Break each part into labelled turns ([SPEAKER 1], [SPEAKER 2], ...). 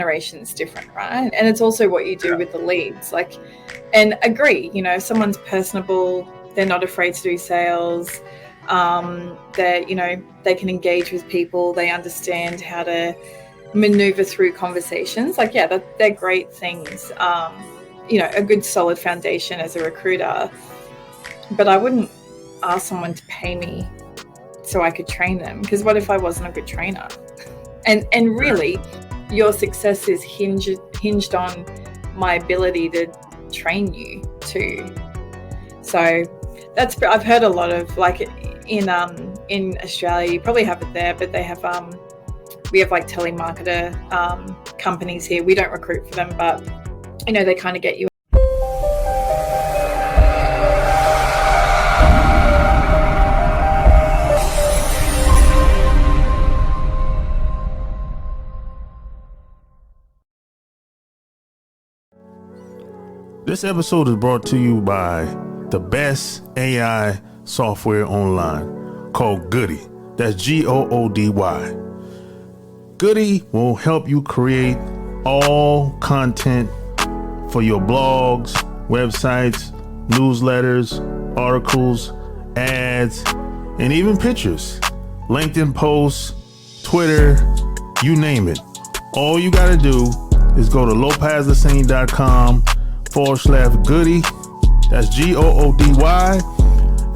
[SPEAKER 1] generation's different, right? And it's also what you do with the leads. Like, and agree, you know, if someone's personable, they're not afraid to do sales, they're, you know, they can engage with people, they understand how to maneuver through conversations. Like, yeah, they're great things. You know, a good solid foundation as a recruiter. But I wouldn't ask someone to pay me so I could train them, because what if I wasn't a good trainer? And really, your success is hinged on my ability to train you too. So I've heard a lot of, like, in Australia, you probably have it there, but they have we have like telemarketer companies here. We don't recruit for them, but you know, they kind of get you.
[SPEAKER 2] This episode is brought to you by the best AI software online called Goody. That's Goody. Goody will help you create all content for your blogs, websites, newsletters, articles, ads, and even pictures, LinkedIn posts, Twitter, you name it. All you got to do is go to lopazthesane.com/Goody. That's Goody.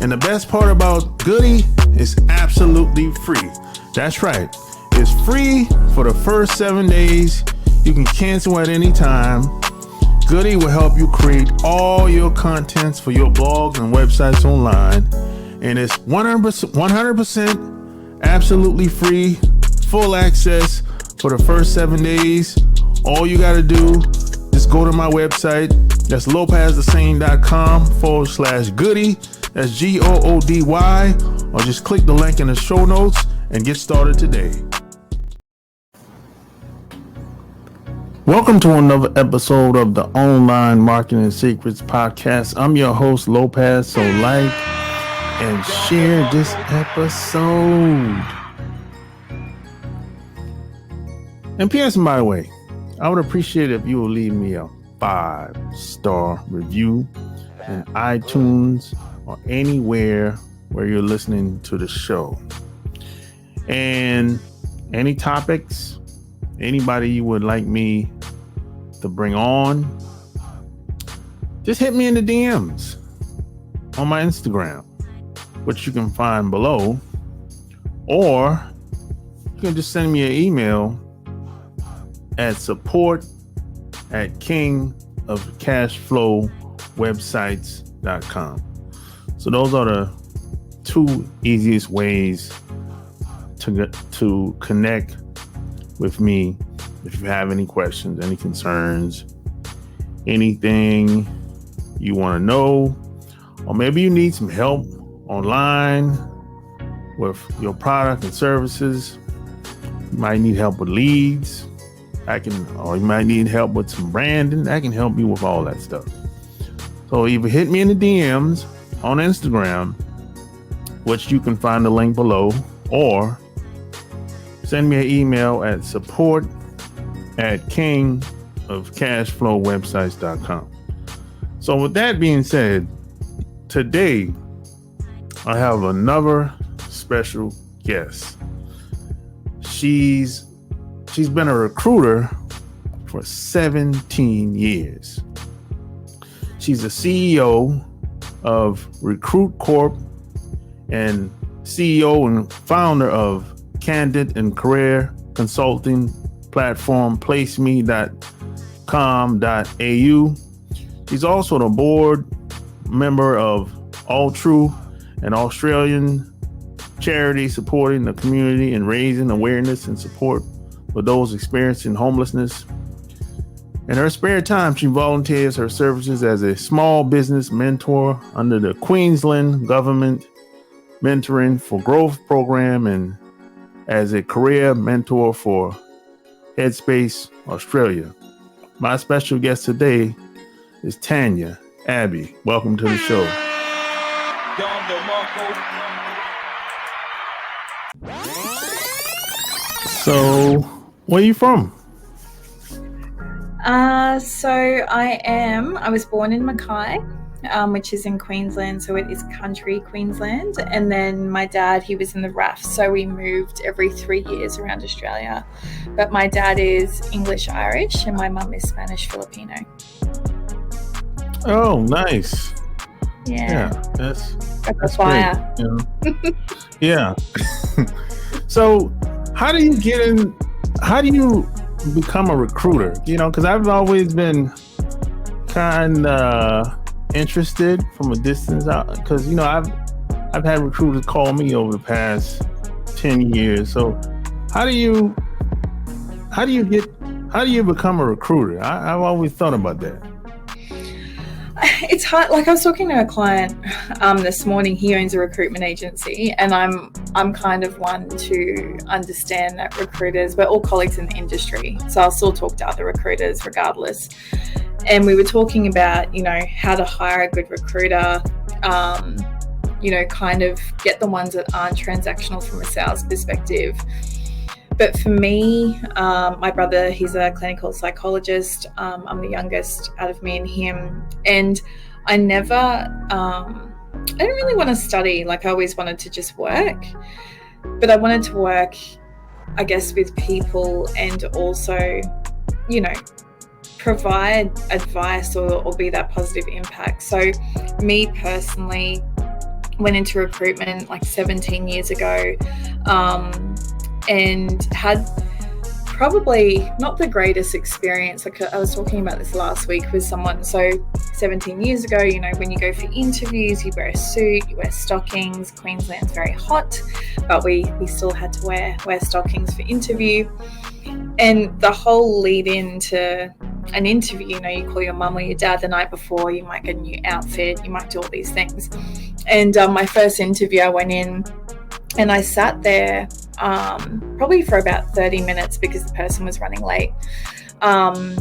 [SPEAKER 2] And the best part about Goody is absolutely free. That's right. It's free for the first 7 days. You can cancel at any time. Goody will help you create all your contents for your blogs and websites online. And it's 100% absolutely free, full access for the first 7 days. All you got to do is go to my website. That's lopazthesane.com/Goody. That's Goody. Or just click the link in the show notes and get started today. Welcome to another episode of the Online Marketing Secrets Podcast. I'm your host, Lopaze. So like and share this episode. And P.S. by the way, I would appreciate it if you will leave me a 5-star review in iTunes or anywhere where you're listening to the show. And any topics, anybody you would like me to bring on, just hit me in the DMs on my Instagram, which you can find below, or you can just send me an email at support@kingofcashflowwebsites.com. So those are the two easiest ways to connect with me if you have any questions, any concerns, anything you want to know, or maybe you need some help online with your product and services. You might need help with leads. Or you might need help with some branding. I can help you with all that stuff. So either hit me in the DMs on Instagram, which you can find the link below, or send me an email at support@kingofcashflowwebsites.com. So with that being said, today I have another special guest. She's been a recruiter for 17 years. She's the CEO of Recruitcorp and CEO and founder of candidate and career consulting platform placeme.com.au. She's also the board member of ALTRU, an Australian charity supporting the community and raising awareness and support for those experiencing homelessness. In her spare time, she volunteers her services as a small business mentor under the Queensland government Mentoring for Growth program and as a career mentor for Headspace Australia. My special guest today is Tanya Abbey. Welcome to the show. So, where are you from?
[SPEAKER 1] So I was born in Mackay, which is in Queensland, so it is country Queensland. And then my dad, he was in the RAF, so we moved every 3 years around Australia. But my dad is English-Irish and my mum is Spanish-Filipino.
[SPEAKER 2] Oh, nice.
[SPEAKER 1] Yeah,
[SPEAKER 2] that's
[SPEAKER 1] fire.
[SPEAKER 2] Great, you know? Yeah. So how do you become a recruiter? You know, because I've always been kind of interested from a distance out, because, you know, I've had recruiters call me over the past 10 years. So how do you become a recruiter? I've always thought about that.
[SPEAKER 1] It's hard. Like, I was talking to a client this morning. He owns a recruitment agency, and I'm kind of one to understand that recruiters, we're all colleagues in the industry, so I'll still talk to other recruiters regardless. And we were talking about, you know, how to hire a good recruiter, you know, kind of get the ones that aren't transactional from a sales perspective. But for me, my brother, he's a clinical psychologist. I'm the youngest out of me and him. And I didn't really want to study. Like, I always wanted to just work. But I wanted to work, I guess, with people and also, you know, provide advice or be that positive impact. So me personally went into recruitment like 17 years ago. And had probably not the greatest experience. Like, I was talking about this last week with someone. So 17 years ago, you know, when you go for interviews, you wear a suit, you wear stockings. Queensland's very hot, but we still had to wear stockings for interview. And the whole lead into an interview, you know, you call your mum or your dad the night before, you might get a new outfit, you might do all these things. And my first interview, I went in and I sat there probably for about 30 minutes because the person was running late. And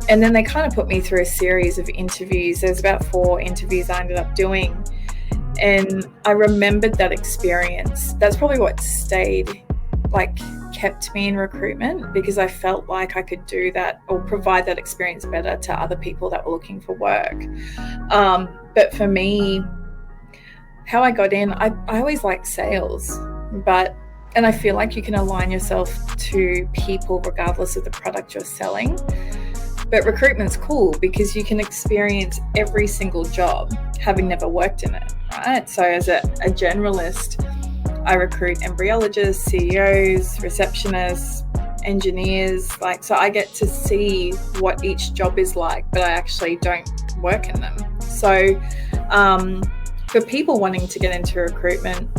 [SPEAKER 1] then they kind of put me through a series of interviews. There's about 4 interviews I ended up doing. And I remembered that experience. That's probably what kept me in recruitment, because I felt like I could do that or provide that experience better to other people that were looking for work. But for me, how I got in, I always liked sales, and I feel like you can align yourself to people regardless of the product you're selling. But recruitment's cool because you can experience every single job having never worked in it, right? So as a generalist, I recruit embryologists, CEOs, receptionists, engineers, so I get to see what each job is like, but I actually don't work in them. So for people wanting to get into recruitment,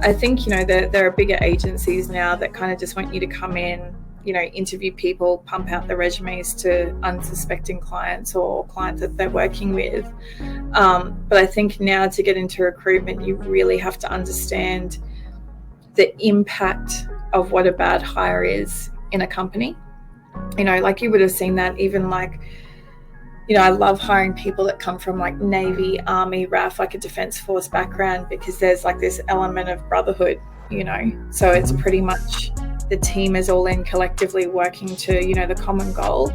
[SPEAKER 1] I think, you know, there are bigger agencies now that kind of just want you to come in, you know, interview people, pump out the resumes to unsuspecting clients or clients that they're working with. But I think now to get into recruitment, you really have to understand the impact of what a bad hire is in a company. You know, like, you would have seen that even like, you know, I love hiring people that come from like Navy, Army, RAF, like a Defence Force background, because there's like this element of brotherhood, you know. So it's pretty much the team is all in collectively working to, you know, the common goal.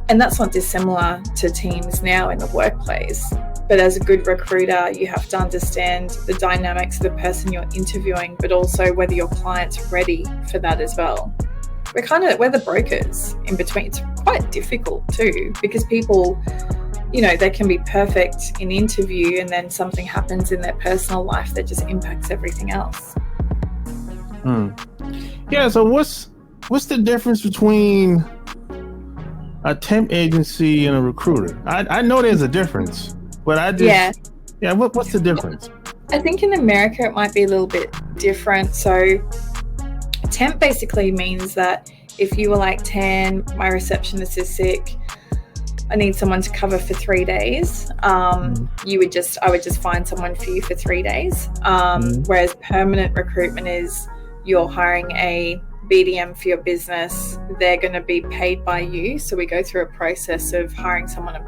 [SPEAKER 1] And that's not dissimilar to teams now in the workplace. But as a good recruiter, you have to understand the dynamics of the person you're interviewing, but also whether your client's ready for that as well. We're the brokers in between. It's quite difficult too, because people, you know, they can be perfect in interview and then something happens in their personal life that just impacts everything else.
[SPEAKER 2] Yeah, so what's the difference between a temp agency and a recruiter? I know there's a difference, but what's the difference?
[SPEAKER 1] I think in America it might be a little bit different. So temp basically means that if you were like, Tan, my receptionist is sick, I need someone to cover for 3 days, I would just find someone for you for 3 days. Whereas permanent recruitment is you're hiring a BDM for your business, they're going to be paid by you. So we go through a process of hiring someone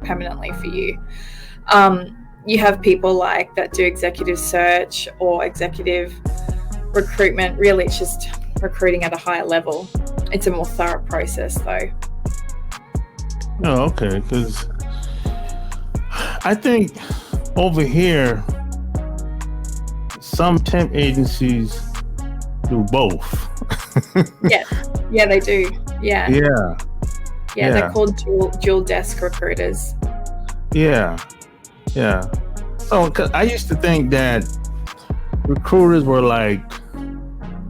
[SPEAKER 1] permanently for you. You have people like that do executive search or executive recruitment. Really, it's just recruiting at a higher level. It's a more thorough process though.
[SPEAKER 2] Oh, okay. Because I think over here, some temp agencies do both.
[SPEAKER 1] Yeah, they do. Yeah, they're
[SPEAKER 2] Yeah.
[SPEAKER 1] called dual desk recruiters.
[SPEAKER 2] Yeah. So 'cause I used to think that recruiters were like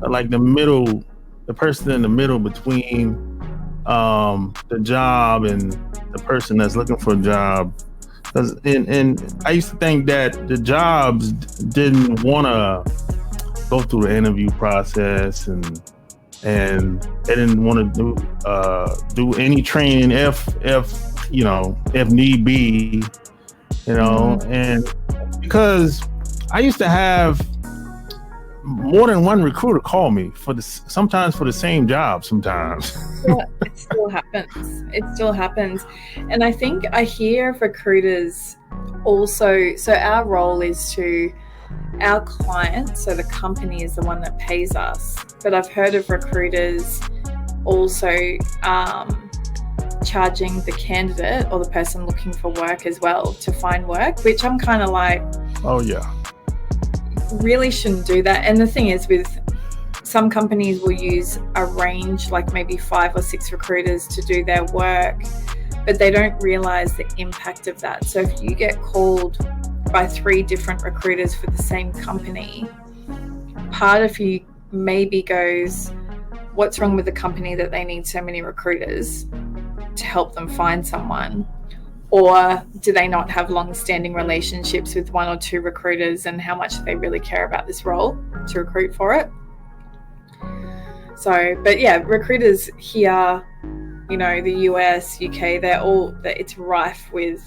[SPEAKER 2] the person in the middle between the job and the person that's looking for a job. And I used to think that the jobs didn't want to go through the interview process, and they didn't want to do any training if need be, and because I used to have more than one recruiter call me sometimes for the same job sometimes.
[SPEAKER 1] It still happens. And I think I hear of recruiters also, so our role is to our client, so the company is the one that pays us, but I've heard of recruiters also charging the candidate or the person looking for work as well to find work, which I'm kind of like,
[SPEAKER 2] oh yeah,
[SPEAKER 1] really shouldn't do that. And the thing is, with some companies will use a range, like maybe 5 or 6 recruiters to do their work, but they don't realize the impact of that. So if you get called by 3 different recruiters for the same company, part of you maybe goes, what's wrong with the company that they need so many recruiters to help them find someone? Or do they not have long-standing relationships with 1 or 2 recruiters, and how much do they really care about this role to recruit for it? So, but yeah, recruiters here, the US, UK, it's rife with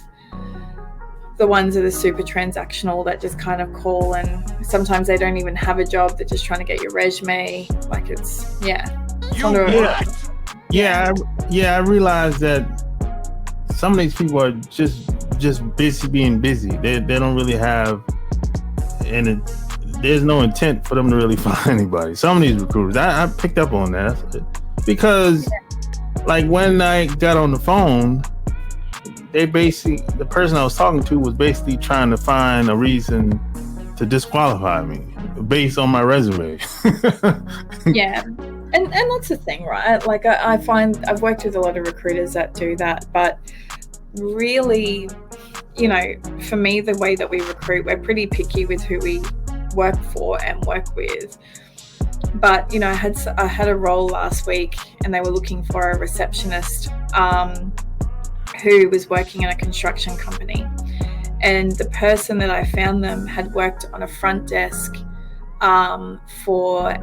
[SPEAKER 1] the ones that are super transactional, that just kind of call, and sometimes they don't even have a job. They're just trying to get your resume. Like
[SPEAKER 2] I realize that some of these people are just busy being busy. They don't really have, and there's no intent for them to really find anybody. Some of these recruiters, I picked up on that, because like when I got on the phone, the person I was talking to was basically trying to find a reason to disqualify me based on my resume.
[SPEAKER 1] Yeah. And that's the thing, right? Like I find I've worked with a lot of recruiters that do that, but really, for me, the way that we recruit, we're pretty picky with who we work for and work with. But I had a role last week, and they were looking for a receptionist who was working in a construction company, and the person that I found them had worked on a front desk for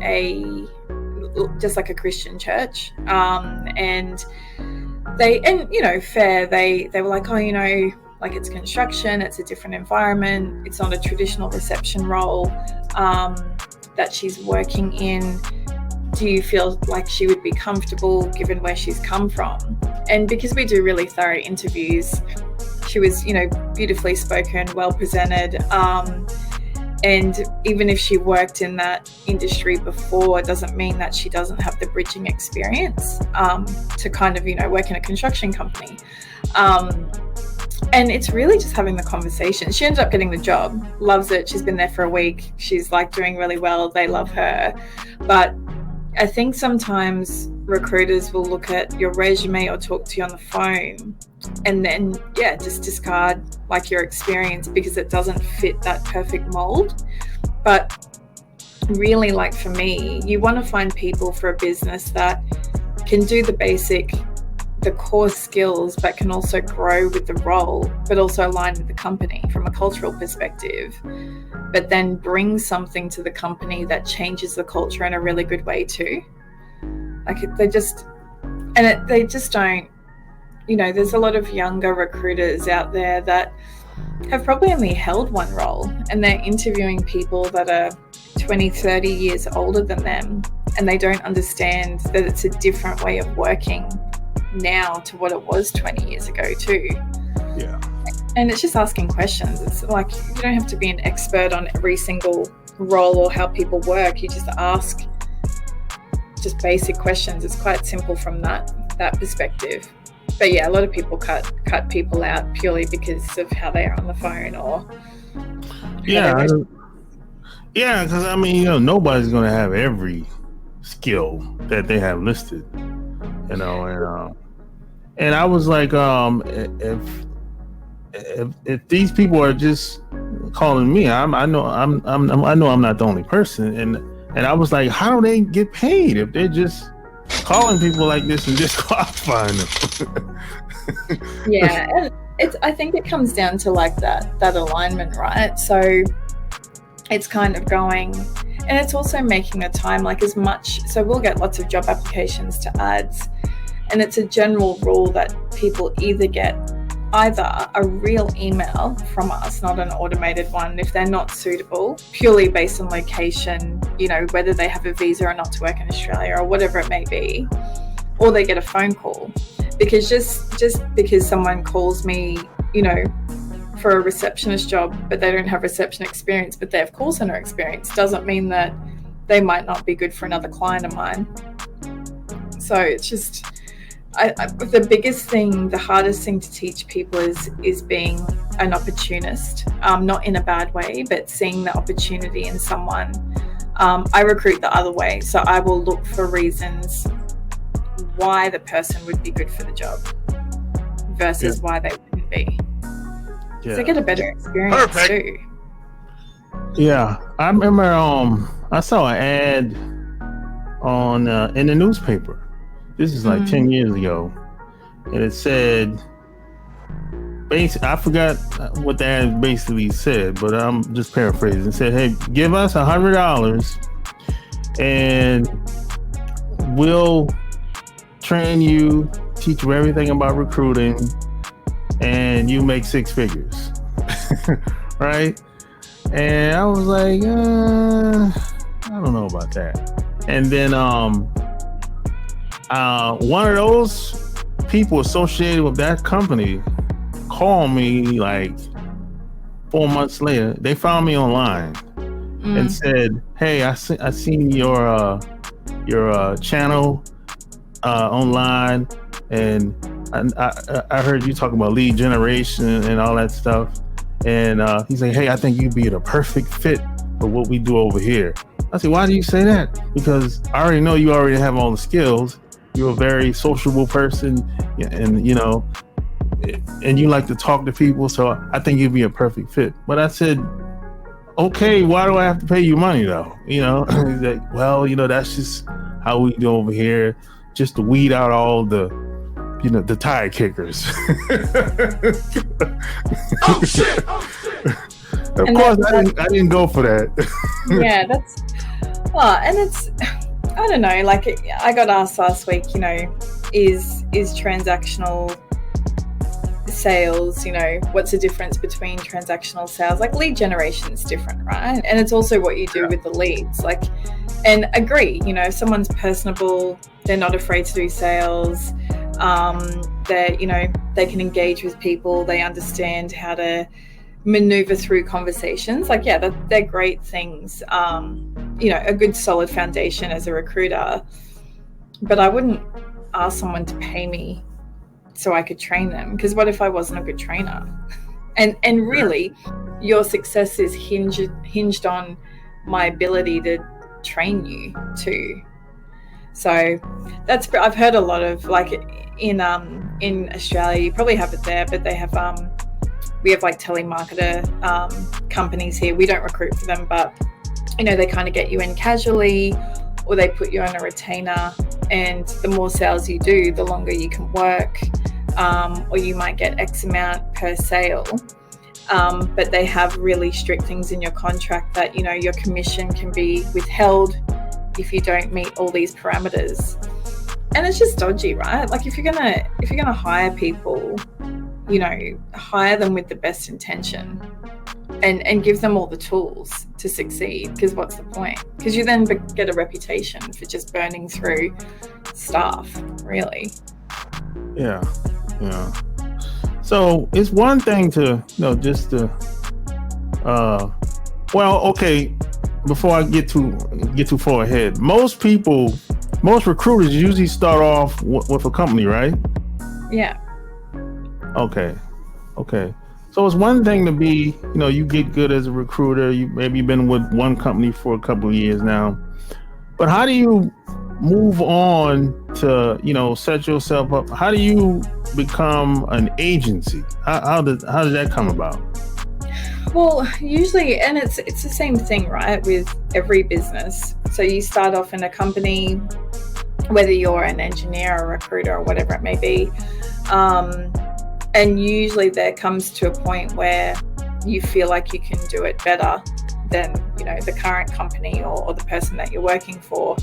[SPEAKER 1] just like a Christian church, and they were like, oh, like it's construction, it's a different environment, it's not a traditional reception role that she's working in. Do you feel like she would be comfortable given where she's come from? And because we do really thorough interviews, she was, beautifully spoken, well presented. And even if she worked in that industry before, it doesn't mean that she doesn't have the bridging experience to kind of, work in a construction company. And it's really just having the conversation. She ended up getting the job, loves it. She's been there for a week. She's like doing really well. They love her. But I think sometimes recruiters will look at your resume or talk to you on the phone and then, just discard like your experience because it doesn't fit that perfect mold. But really, like for me, you want to find people for a business that can do the core skills, but can also grow with the role, but also align with the company from a cultural perspective, but then bring something to the company that changes the culture in a really good way too. Like they just don't, there's a lot of younger recruiters out there that have probably only held one role, and they're interviewing people that are 20, 30 years older than them, and they don't understand that it's a different way of working now to what it was 20 years ago too.
[SPEAKER 2] Yeah.
[SPEAKER 1] And it's just asking questions. It's like you don't have to be an expert on every single role or how people work. You just ask just basic questions. It's quite simple from that perspective. But yeah, a lot of people cut people out purely because of how they are on the phone or
[SPEAKER 2] yeah, because I mean, nobody's going to have every skill that they have listed, and I was like, if these people are just calling me, I know I'm not the only person, and I was like, how do they get paid if they're just calling people like this and just qualifying them?
[SPEAKER 1] Yeah, and I think it comes down to like that alignment, right? So it's kind of going, and it's also making the time like as much. So we'll get lots of job applications to ads, and it's a general rule that people either get a real email from us, not an automated one, if they're not suitable, purely based on location, whether they have a visa or not to work in Australia or whatever it may be, or they get a phone call. Because just because someone calls me, for a receptionist job, but they don't have reception experience, but they have call center experience, doesn't mean that they might not be good for another client of mine. So it's just, the biggest thing, the hardest thing to teach people is being an opportunist, not in a bad way, but seeing the opportunity in someone. I recruit the other way, so I will look for reasons why the person would be good for the job versus why they wouldn't be. Yeah. So get a better experience too.
[SPEAKER 2] Yeah, I remember I saw an ad on in the newspaper. This is like 10 years ago, and it said, I forgot what the ad basically said, but I'm just paraphrasing. It said, hey, give us $100 and we'll train you, teach you everything about recruiting, and you make 6 figures. Right? And I was like, I don't know about that. And then one of those people associated with that company called me like 4 months later. They found me online and said, hey, I seen your channel online, and I heard you talk about lead generation and all that stuff. And he's like, hey, I think you'd be the perfect fit for what we do over here. I said, why do you say that? Because I already know you already have all the skills. You're a very sociable person, and and you like to talk to people, so I think you'd be a perfect fit. But I said, okay, why do I have to pay you money though? He's like, well, that's just how we do over here, just to weed out all the the tire kickers.
[SPEAKER 1] Oh shit!
[SPEAKER 2] Of course, I didn't go for that.
[SPEAKER 1] Yeah, and it's, I don't know, like I got asked last week, is transactional sales, what's the difference between transactional sales? Like lead generation is different, right? And it's also what you do with the leads. Like, and agree, if someone's personable, they're not afraid to do sales, they can engage with people, they understand how to maneuver through conversations. Like, yeah, they're great things. A good solid foundation as a recruiter. But I wouldn't ask someone to pay me so I could train them, because what if I wasn't a good trainer? And really, your success is hinged on my ability to train you too. So I've heard a lot of, like, in Australia, you probably have it there, but they have we have like telemarketer companies here. We don't recruit for them, but they kind of get you in casually, or they put you on a retainer, and the more sales you do, the longer you can work, or you might get X amount per sale. But they have really strict things in your contract that your commission can be withheld if you don't meet all these parameters. And it's just dodgy, right? Like if you're gonna hire people, hire them with the best intention and give them all the tools to succeed, because what's the point? Because you then get a reputation for just burning through staff, really.
[SPEAKER 2] Yeah. So it's one thing to, just to, okay, before I get too far ahead, most recruiters usually start off with a company, right?
[SPEAKER 1] Yeah.
[SPEAKER 2] Okay. So it's one thing to be, you get good as a recruiter. Maybe you've been with one company for a couple of years now. But how do you move on to, set yourself up? How do you become an agency? How did that come about?
[SPEAKER 1] Well, usually, and it's the same thing, right, with every business. So you start off in a company, whether you're an engineer or a recruiter or whatever it may be. And usually there comes to a point where you feel like you can do it better than, the current company or the person that you're working for.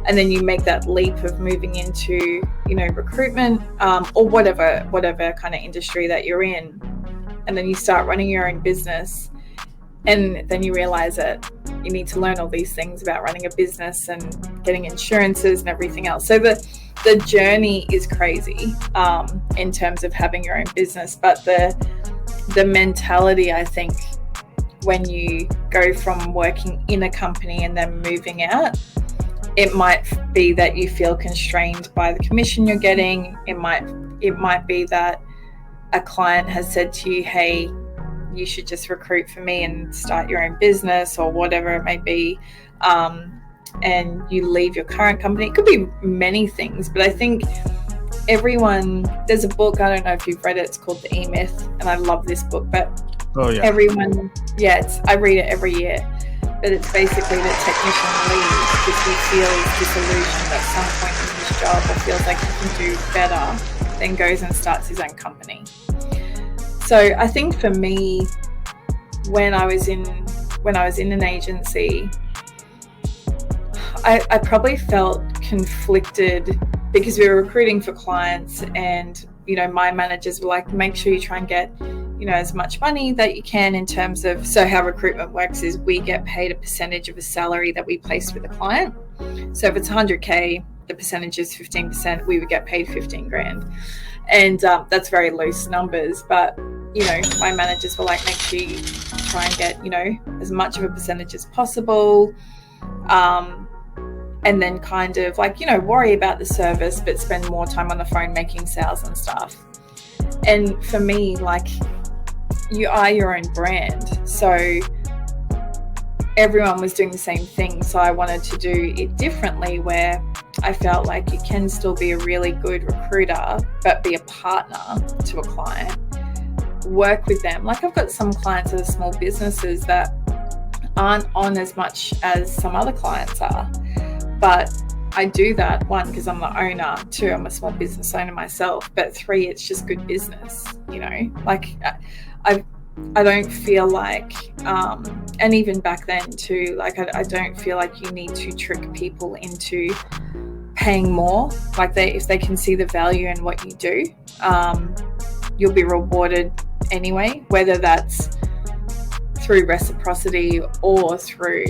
[SPEAKER 1] And then you make that leap of moving into, recruitment or whatever kind of industry that you're in. And then you start running your own business. And then you realize that you need to learn all these things about running a business and getting insurances and everything else. So the journey is crazy in terms of having your own business. But the mentality, I think, when you go from working in a company and then moving out, it might be that you feel constrained by the commission you're getting. It might be that a client has said to you, hey, you should just recruit for me and start your own business or whatever it may be. And you leave your current company. It could be many things, but I think there's a book, I don't know if you've read it, it's called The E-Myth, and I love this book, but I read it every year. But it's basically the technician leaves because he feels disillusioned at some point in his job or feels like he can do better, then goes and starts his own company. So I think for me, when I was in an agency, I probably felt conflicted because we were recruiting for clients, and my managers were like, make sure you try and get as much money that you can in terms of, so how recruitment works is we get paid a percentage of a salary that we placed with a client. So if it's 100K, the percentage is 15%, we would get paid 15 grand. And that's very loose numbers, but my managers were like, make sure you try and get as much of a percentage as possible, and then kind of like worry about the service but spend more time on the phone making sales and stuff. And for me, like, you are your own brand, so everyone was doing the same thing, so I wanted to do it differently, where I felt like you can still be a really good recruiter but be a partner to a client, work with them. Like, I've got some clients that are small businesses that aren't on as much as some other clients are, but I do that, one, because I'm the owner, two, I'm a small business owner myself, but three, it's just good business, like I don't feel like, and even back then too, like I don't feel like you need to trick people into paying more. Like, if they can see the value in what you do, you'll be rewarded anyway, whether that's through reciprocity or through,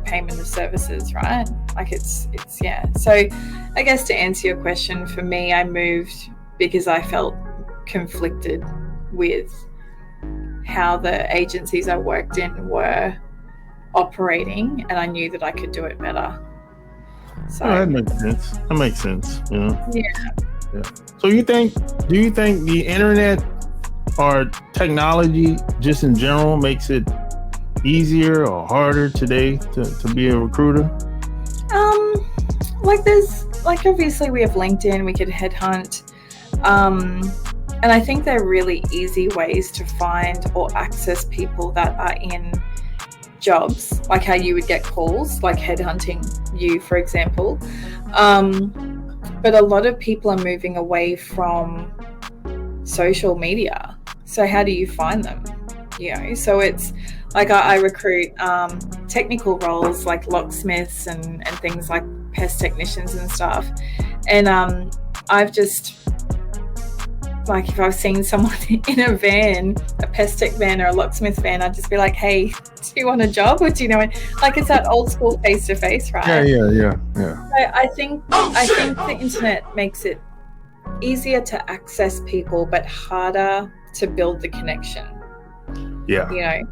[SPEAKER 1] payment of services, right? Like it's So I guess to answer your question, for me, I moved because I felt conflicted with how the agencies I worked in were operating, and I knew that I could do it better. So
[SPEAKER 2] that makes sense.
[SPEAKER 1] Yeah.
[SPEAKER 2] So do you think the internet or technology just in general makes it easier or harder today to be a recruiter? Like obviously we have LinkedIn, we could headhunt, and I think they're really easy ways to find or access people that are in jobs, like how you would get calls, like headhunting you, for example. But a lot of people are moving away from social media. So how do you find them? So it's like I recruit technical roles like locksmiths and things like pest technicians and stuff. And I've just, like, if I've seen someone in a van, a pest tech van or a locksmith van, I'd just be like, hey, do you want a job? Or do you know it? Like, it's that old school face-to-face, right? Yeah.
[SPEAKER 1] I think the internet makes it easier to access people, but harder to build the connection.
[SPEAKER 2] Yeah.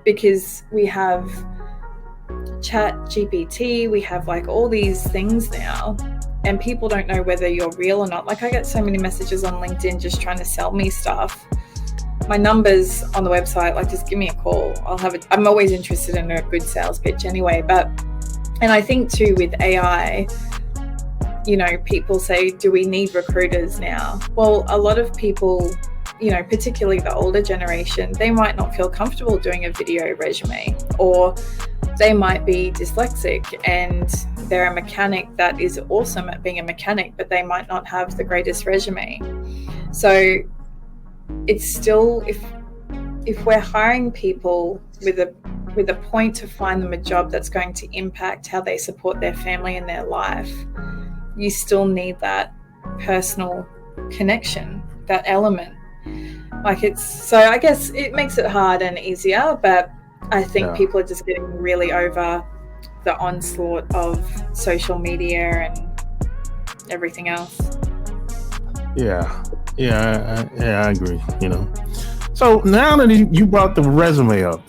[SPEAKER 1] Because we have Chat GPT, we have like all these things now and people don't know whether you're real or not. Like I get so many messages on LinkedIn just trying to sell me stuff. My number's on the website, like just give me a call. I'm always interested in a good sales pitch anyway. And I think too with AI, you know, people say, do we need recruiters now? Well, a lot of people, you know, particularly the older generation, they might not feel comfortable doing a video resume, or they might be dyslexic and they're a mechanic that is awesome at being a mechanic, but they might not have the greatest resume. So it's still, if we're hiring people with a point to find them a job that's going to impact how they support their family and their life, you still need that personal connection, that element. So I guess it makes it hard and easier, but I think people are just getting really over the onslaught of social media and everything else.
[SPEAKER 2] Yeah, I agree, you know. So now that you brought the resume up,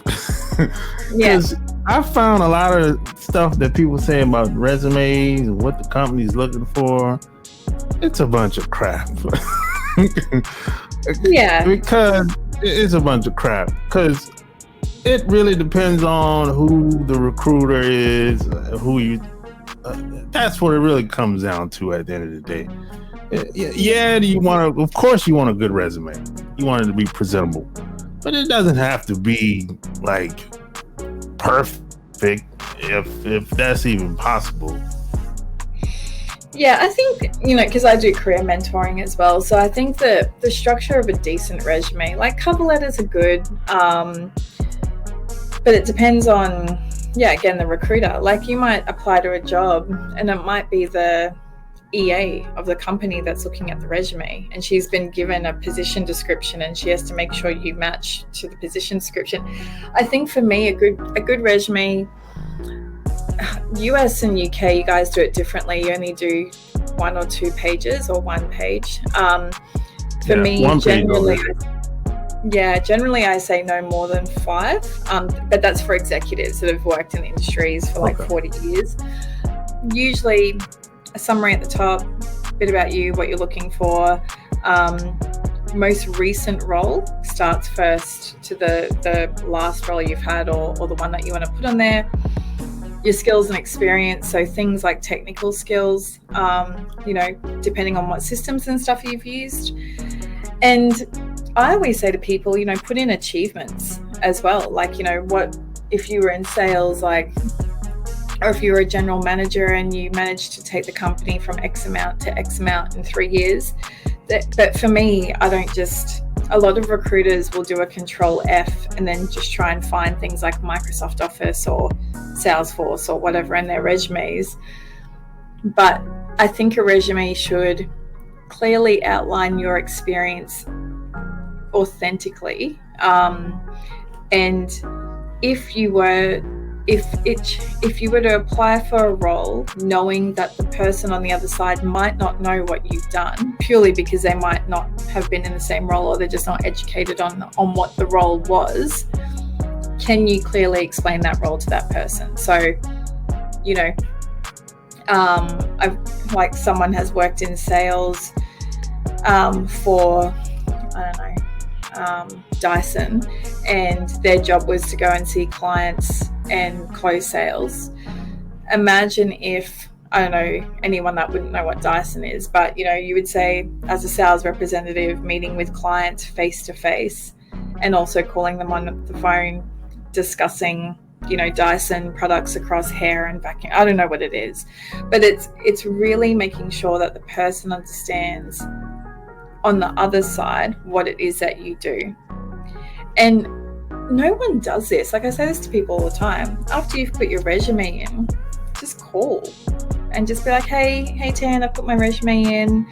[SPEAKER 2] because I found a lot of stuff that people say about resumes and what the company's looking for. It's a bunch of crap.
[SPEAKER 1] Yeah.
[SPEAKER 2] Because it's a bunch of crap. Because it really depends on who the recruiter is, that's what it really comes down to at the end of the day. Yeah, of course you want a good resume. You want it to be presentable. But it doesn't have to be like perfect if that's even possible.
[SPEAKER 1] Yeah, I think, you know, because I do career mentoring as well. So I think that the structure of a decent resume, like cover letters are good, but it depends on, again, the recruiter. Like you might apply to a job and it might be the EA of the company that's looking at the resume, and she's been given a position description and she has to make sure you match to the position description. I think for me, a good resume, US and UK, you guys do it differently. You only do 1 or 2 pages or 1 page. For me, generally I say no more than 5, but that's for executives that have worked in the industries for like 40 years. Usually a summary at the top, a bit about you, what you're looking for. Most recent role starts first to the last role you've had or the one that you want to put on there. Your skills and experience, so things like technical skills, you know, depending on what systems and stuff you've used. And I always say to people, you know, put in achievements as well. Like, you know, what if you were in sales, like, or if you were a general manager and you managed to take the company from X amount to X amount in 3 years. That for me, a lot of recruiters will do a Control F and then just try and find things like Microsoft Office or Salesforce or whatever in their resumes. But I think a resume should clearly outline your experience authentically. And if you were to apply for a role knowing that the person on the other side might not know what you've done, purely because they might not have been in the same role or they're just not educated on what the role was, can you clearly explain that role to that person? So, you know, like someone has worked in sales for, I don't know, Dyson, and their job was to go and see clients and close sales. Imagine if, I don't know, anyone that wouldn't know what Dyson is, but, you know, you would say as a sales representative, meeting with clients face to face and also calling them on the phone, discussing, you know, Dyson products across hair and vacuum. I don't know what it is, but it's really making sure that the person understands on the other side what it is that you do. And no one does this. Like I say this to people all the time. After you've put your resume in, just call and just be like, hey Tan, I put my resume in.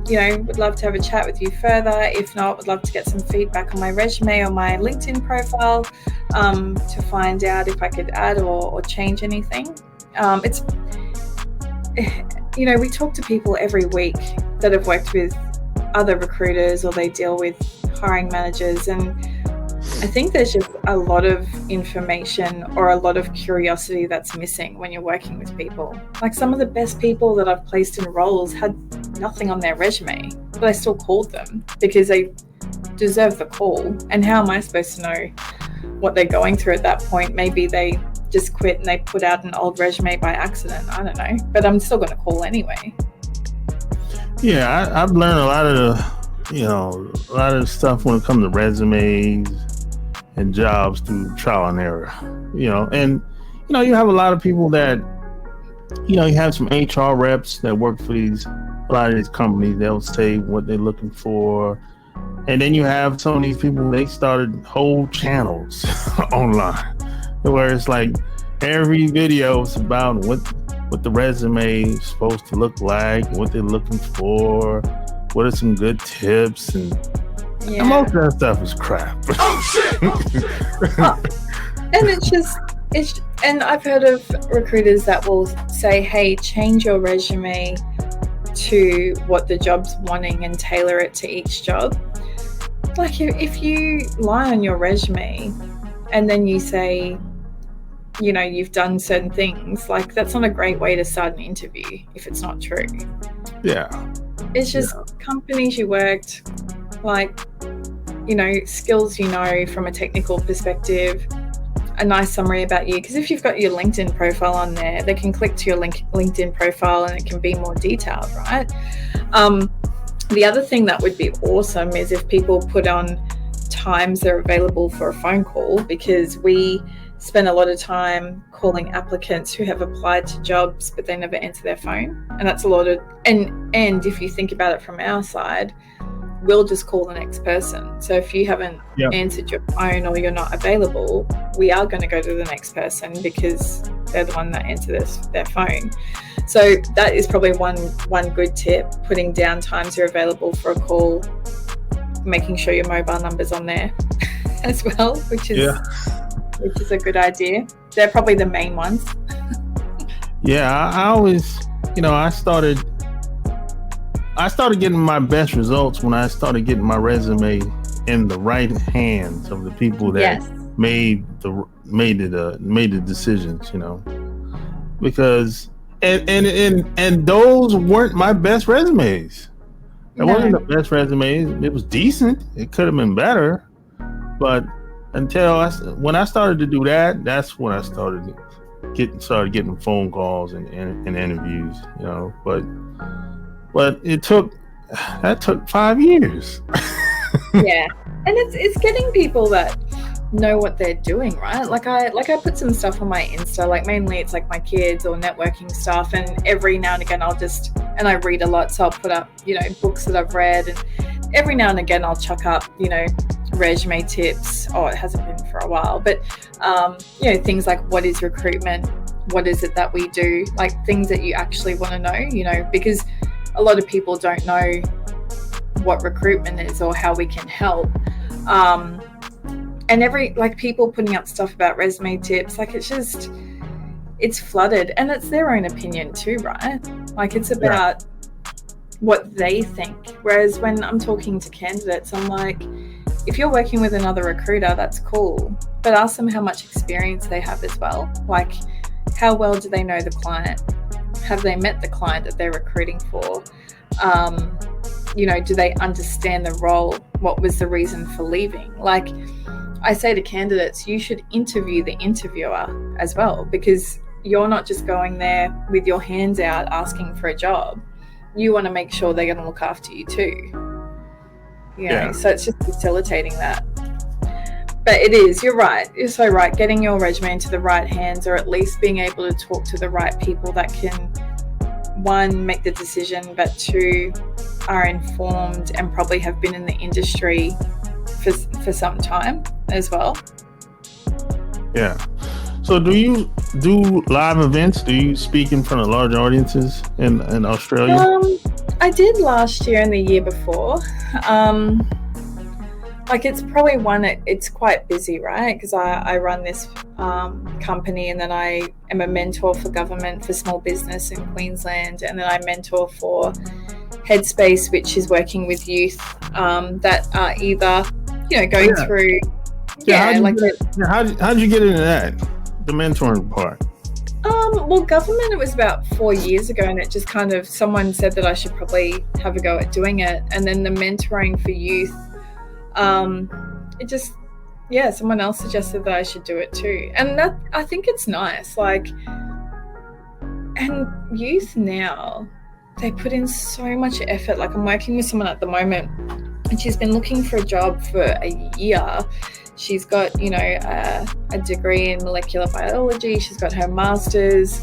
[SPEAKER 1] You know, would love to have a chat with you further. If not, would love to get some feedback on my resume or my LinkedIn profile to find out if I could add or change anything. It's, you know, we talk to people every week that have worked with other recruiters or they deal with hiring managers, and I think there's just a lot of information or a lot of curiosity that's missing when you're working with people. Like some of the best people that I've placed in roles had nothing on their resume, but I still called them because they deserve the call. And how am I supposed to know what they're going through at that point? Maybe they just quit and they put out an old resume by accident. I don't know, but I'm still going to call anyway.
[SPEAKER 2] Yeah, I've learned a lot of the stuff when it comes to resumes and jobs through trial and error. And you have a lot of people that, you have some HR reps that work for a lot of these companies. They'll say what they're looking for. And then you have some of these people, they started whole channels online where it's like every video is about what the resume is supposed to look like, what they're looking for, what are some good tips, and most of that stuff is crap.
[SPEAKER 1] And and I've heard of recruiters that will say, hey, change your resume to what the job's wanting and tailor it to each job. Like if you lie on your resume and then you say, you've done certain things, like that's not a great way to start an interview if it's not true.
[SPEAKER 2] Yeah.
[SPEAKER 1] It's just companies you worked, like, skills from a technical perspective, a nice summary about you. Because if you've got your LinkedIn profile on there, they can click to your LinkedIn profile and it can be more detailed, right? The other thing that would be awesome is if people put on times they're available for a phone call, because we spend a lot of time calling applicants who have applied to jobs but they never answer their phone, and that's a lot of and if you think about it from our side, we'll just call the next person. So if you haven't answered your phone or you're not available, we are going to go to the next person because they're the one that answered their phone. So that is probably one good tip, putting down times you're available for a call, making sure your mobile number's on there as well, which is a good idea. They're probably the main ones.
[SPEAKER 2] I always, I started getting my best results when I started getting my resume in the right hands of the people that made the decisions, because and those weren't my best resumes. It wasn't the best resumes. It was decent. It could have been better, but when I started to do that, that's when I started getting phone calls and interviews, but it took 5 years.
[SPEAKER 1] Yeah, and it's getting people that know what they're doing, right? Like I put some stuff on my Insta, like mainly it's like my kids or networking stuff, and every now and again and I read a lot, so I'll put up books that I've read, and every now and again I'll chuck up resume tips. It hasn't been for a while, but things like, what is recruitment, what is it that we do, like things that you actually want to know, because a lot of people don't know what recruitment is or how we can help. And people putting up stuff about resume tips, like it's flooded, and it's their own opinion too, right? Like it's about what they think. Whereas when I'm talking to candidates, I'm like, if you're working with another recruiter, that's cool, but ask them how much experience they have as well. Like, how well do they know the client? Have they met the client that they're recruiting for? Do they understand the role? What was the reason for leaving? Like I say to candidates, you should interview the interviewer as well, because you're not just going there with your hands out asking for a job. You want to make sure they're going to look after you too. So it's just facilitating that. But it is, you're right. You're so right. Getting your resume into the right hands, or at least being able to talk to the right people that can, one, make the decision, but two, are informed and probably have been in the industry for some time as well. Yeah.
[SPEAKER 2] So do you do live events? Do you speak in front of large audiences in Australia?
[SPEAKER 1] I did last year and the year before. It's probably it's quite busy, right? Because I run this company, and then I am a mentor for government for small business in Queensland, and then I mentor for Headspace, which is working with youth that are either going through Yeah,
[SPEAKER 2] how'd you get into that? The mentoring part.
[SPEAKER 1] Well, government, it was about 4 years ago, and it just kind of, someone said that I should probably have a go at doing it. And then the mentoring for youth, it just, someone else suggested that I should do it too. And that, I think it's nice. Like, and youth now, they put in so much effort. Like, I'm working with someone at the moment, and she's been looking for a job for a year. She's got, a degree in molecular biology. She's got her master's,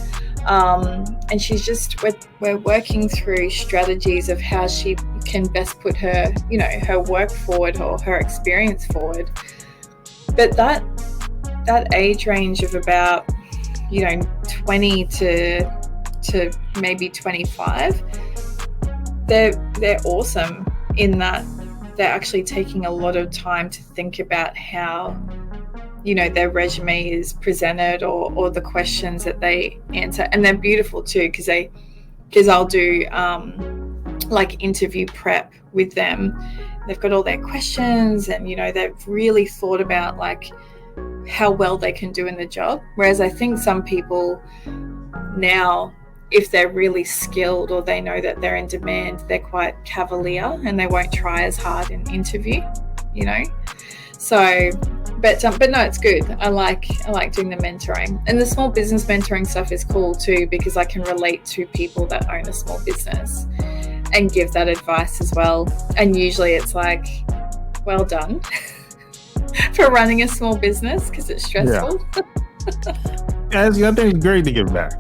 [SPEAKER 1] and she's just, we're working through strategies of how she can best put her, her work forward or her experience forward. But that age range of about, 20 to maybe 25, they're awesome in that they're actually taking a lot of time to think about how, their resume is presented or the questions that they answer. And they're beautiful too, because I'll do like interview prep with them. They've got all their questions, and they've really thought about like how well they can do in the job. Whereas I think some people now, if they're really skilled or they know that they're in demand, they're quite cavalier and they won't try as hard in interview, So, but no, it's good. I like doing the mentoring, and the small business mentoring stuff is cool too, because I can relate to people that own a small business and give that advice as well. And usually it's like, well done for running a small business, because it's stressful.
[SPEAKER 2] Yeah, I think it's great to give back.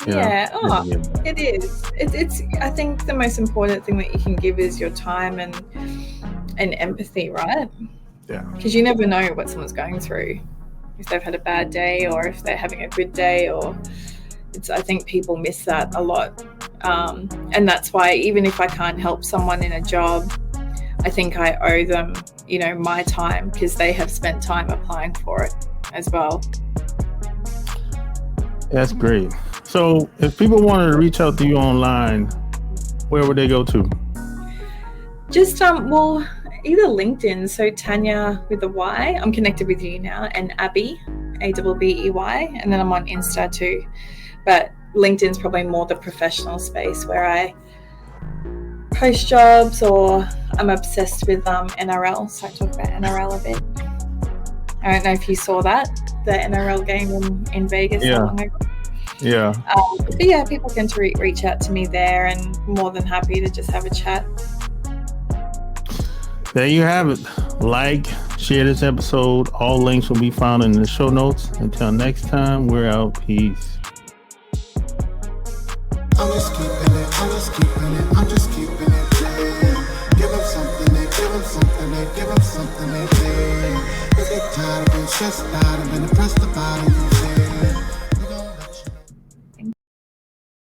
[SPEAKER 1] It is. It's. I think the most important thing that you can give is your time and empathy, right?
[SPEAKER 2] Yeah.
[SPEAKER 1] Because you never know what someone's going through, if they've had a bad day or if they're having a good day, or I think people miss that a lot, and that's why even if I can't help someone in a job, I think I owe them, my time, because they have spent time applying for it as well.
[SPEAKER 2] That's great. So if people wanted to reach out to you online, where would they go to?
[SPEAKER 1] Just, either LinkedIn. So Tanya with a Y, I'm connected with you now, and Abbey, Abbey, and then I'm on Insta too. But LinkedIn's probably more the professional space where I post jobs, or I'm obsessed with NRL. So I talk about NRL a bit. I don't know if you saw that, the NRL game in Vegas.
[SPEAKER 2] Yeah.
[SPEAKER 1] Long ago.
[SPEAKER 2] Yeah.
[SPEAKER 1] But yeah, people can reach out to me there, and more than happy to just have a chat.
[SPEAKER 2] There you have it. Like, share this episode. All links will be found in the show notes. Until next time, we're out. Peace.
[SPEAKER 3] I'm just keeping it, yeah. Give them something, they give them something, they. They get tired of being stressed out and been oppressed about it.